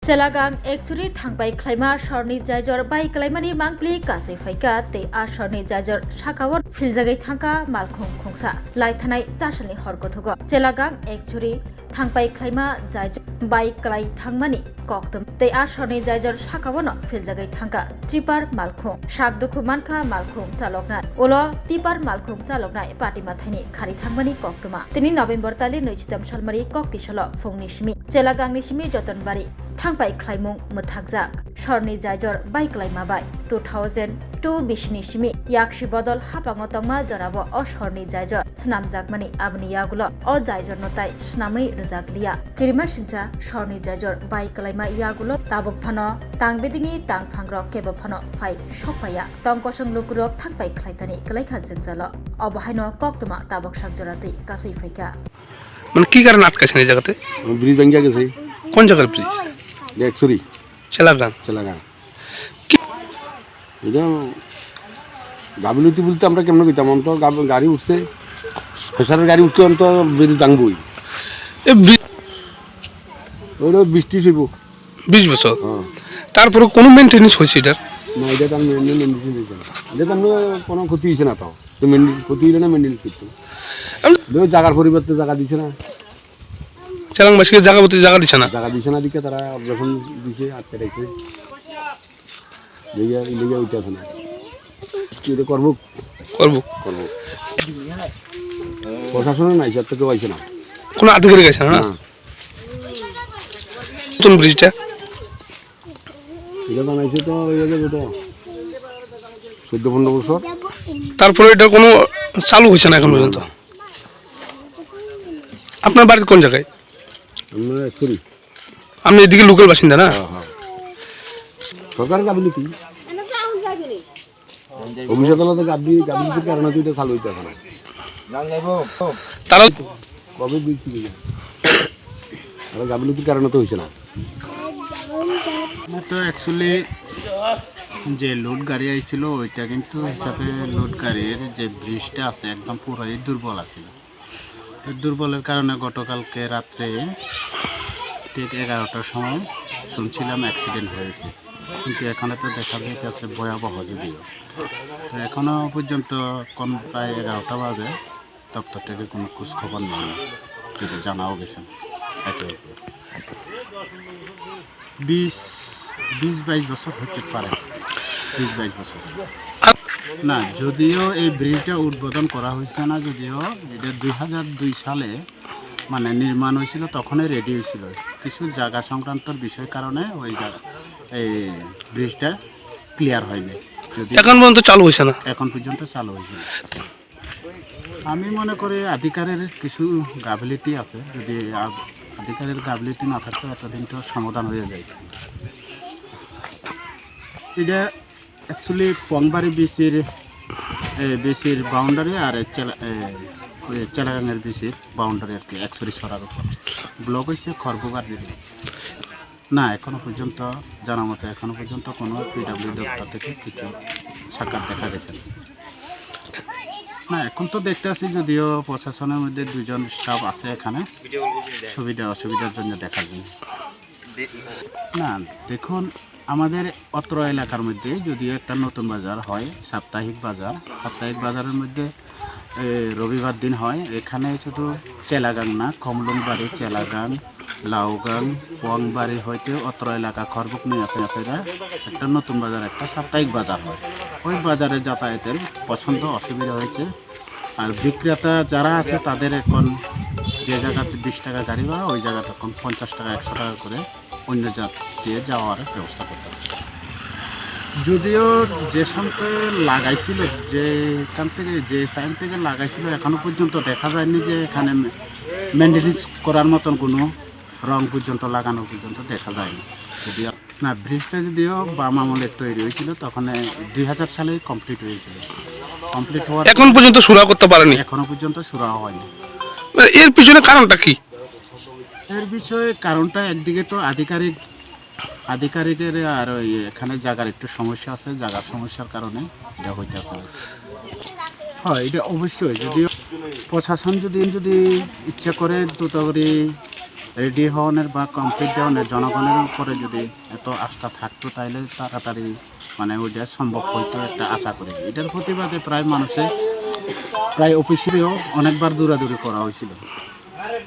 Chelagang Ekacherrio thangbai Laima Sorni Jaijor bai Klaimani mangpli kasai faika te a Sorni Jaijor sakawon philjagai thangka Malkhung khungsa lai thanai chasani horkothogo Chelagang Ekacherrio thangbai Laima Jaijor bai klai thangmani koktum te a Sorni Jaijor sakawono philjagai thangka tripar Malkhung sakdukhu manka Malkhung chalokna ulo tipar Malkhung chalokna patima thaini khari thangmani koktuma tini November tali 27 salmari koktisolo phungni simi Chelagang ni simi jotonbari thangbai khlaimung muthakjak Sorni Jaijor bai klaima bai 2002 bisini simi yakshi bodol hapango tongma jorabo o Sorni Jaijor snamjakmani abni yagulo o Jaijor notai snamai rjakliya kirima sincha Sorni Jaijor bai klaima yagulo tabuk phano tangbedini tangphangrok kebo phano phai sokpaya tongkosong lukurok thangbai khlaitani Kwlaikha jingjalo অবহাইনো কক্তমা তাবক সাকজরাতে কাছেই ফাইকা মানে কি কারণে আটকাছেন এই জায়গাতে? Bridge ভেঙে গেছে। কোন জায়গার ব্রিজ? একচুরি চেলাগাং। এটা গাবিলতি বলতে আমরা কেমন কইতাম অন্ত গাড়ি উঠছে ফেসারের গাড়ি উঠছে অন্ত ব্রিজ ভাঙবই এই ব্রিজ ওইটা বৃষ্টি হইব 20 বছর। তারপরে কোন মেইনটেনেন্স হইছে এটার? না এটা তো মেইনটেনেন্স হইছে না। এটা তো কোনো ক্ষতি হইছে না তাও। তো ক্ষতি হইলে না মেইনটেনেন্স করতে। ওই জায়গার পরিবর্তে জায়গা দিছে না। চেলাংবাসীকে জায়গা প্রতি জায়গা দিছে না। জায়গা দিছে না দিকে তারা যখন দিছে আটকে রাখছে। লিগা উঠতেছে না। এটা করব। প্রশাসনের নাই যাতে কেউ আইছে না। কোন আধিকারিক আছে না? নতুন ব্রিজটা এটা বানাইছে তো ওই আগে তো 14-15 বছর। তারপরে এটা কোনো চালু হইছে না এখন পর্যন্ত। আপনার বাড়ি কোন জায়গায়? আমরা একচুরি। আপনি এদিকে লোকাল বাসিন্দা না? হ্যাঁ। সরকার গাবিলতি। অফিস আদালতে গাবিলতির কারণে তো এটা চালু হইতেছে না। তারা কবে বুঝছি না। আর গাবিলতির কারণে তো হইছে না। তো অ্যাকচুয়ালি যে লোড গাড়ি আইছিল ওইটা কিন্তু হিসাবে লোড গাড়ির যে ব্রিজটা আছে একদম পুরোই দুর্বল আছিল। তো দুর্বলের কারণে গতকালকে রাত্রে ঠিক 11টার সময় শুনছিলাম অ্যাক্সিডেন্ট হয়েছে, কিন্তু এখানে তো দেখা যাইতেছে ভয়াবহ যদিও। তো এখনও পর্যন্ত কোন প্রায় 11টা বাজে দপ্তর থেকে কোনো খোঁজখবর নেই, যেটা জানাও গেছে। 20-22 বছর হতে পারে, 20-22 বছর না। যদিও এই ব্রিজটা উদ্বোধন করা হয়েছে না, যদিও এটা 2002 সালে মানে নির্মাণ হয়েছিল, তখনই রেডি হয়েছিল। কিছু জায়গা সংক্রান্ত বিষয় কারণে ওই এই ব্রিজটা ক্লিয়ার হয়নি। যদি এখন পর্যন্ত চালু হয়েছে না। এখন পর্যন্ত চালু হয়েছে। আমি মনে করি আধিকারের কিছু গাফিলতি আছে। যদি আধিকারের গাফিলতি না থাকতো এতদিন তো সমাধান হয়ে যায়। এটা অ্যাকচুয়ালি পংবাড়ি বিসির বাউন্ডারি আর চেলাগাঙের বিসির বাউন্ডারি আর কি, একচুয়ালি সরার উপর ব্লক হয়েছে খড়বুগার দিকে না। এখনো পর্যন্ত জানা মতো এখনো পর্যন্ত কোনো পিডাব্লিউ দপ্তর থেকে কিছু সাক্ষাৎ দেখা গেছে না। এখন তো দেখতে আসি যদিও প্রশাসনের মধ্যে 2জন স্টাফ আছে এখানে, সুবিধা অসুবিধার জন্য দেখা যায় না। দেখুন আমাদের অত্র এলাকার মধ্যে যদিও একটা নতুন বাজার হয়, সাপ্তাহিক বাজারের মধ্যে রবিবার দিন হয়। এখানে শুধু চেলাগাং না, কমলংবাড়ি, চেলাগাং, লাউগাং, পোয়াংবাড়ি হইতে অত্র এলাকা খড়বুক নিয়ে আছে একটা নতুন বাজার, একটা সাপ্তাহিক বাজার হয়। ওই বাজারে যাতায়াতের পছন্দ অসুবিধা হয়েছে। আর বিক্রেতা যারা আছে তাদের এখন যে জায়গাতে 20 টাকা গাড়ি ভাড়া, ওই জায়গাতে এখন 50 টাকা 100 টাকা করে অন্য জাত দিয়ে যাওয়ার ব্যবস্থা করতে হবে। যদিও যে সঙ্গে লাগাইছিল, যেখান থেকে যে টাইম থেকে লাগাইছিল এখনো পর্যন্ত দেখা যায়নি যে এখানে মেনটেনেন্স করার মতন কোনো রং পর্যন্ত লাগানো পর্যন্ত দেখা যায়নি। যদিও না, ব্রিজটা যদিও বাম আমলের তৈরি হয়েছিল, তখন 2000 সালেই কমপ্লিট হয়েছিল। কমপ্লিট হওয়ার এখন পর্যন্ত শুরু করতে পারেনি। এখনো পর্যন্ত শুরু হয়নি। এর পিছনে কারণটা কি? এর বিষয়ে কারণটা একদিকে তো আধিকারিকের আর ওই এখানে জায়গার একটু সমস্যা আছে, জায়গার সমস্যার কারণে এটা হইতেছে। হয় এটা অবশ্যই, যদিও প্রশাসন যদি ইচ্ছা করে দ্রুত করে রেডি হওয়ার বা কমপ্লিট দেওয়ানের জনগণের উপরে যদি এত আস্থা থাকতো তাহলে তাড়াতাড়ি মানে ওইটা সম্ভব হইতো একটা আশা করি। এটার প্রতিবাদে প্রায় মানুষে প্রায় অফিসেও অনেকবার দৌড়াদৌড়ি করা হয়েছিল।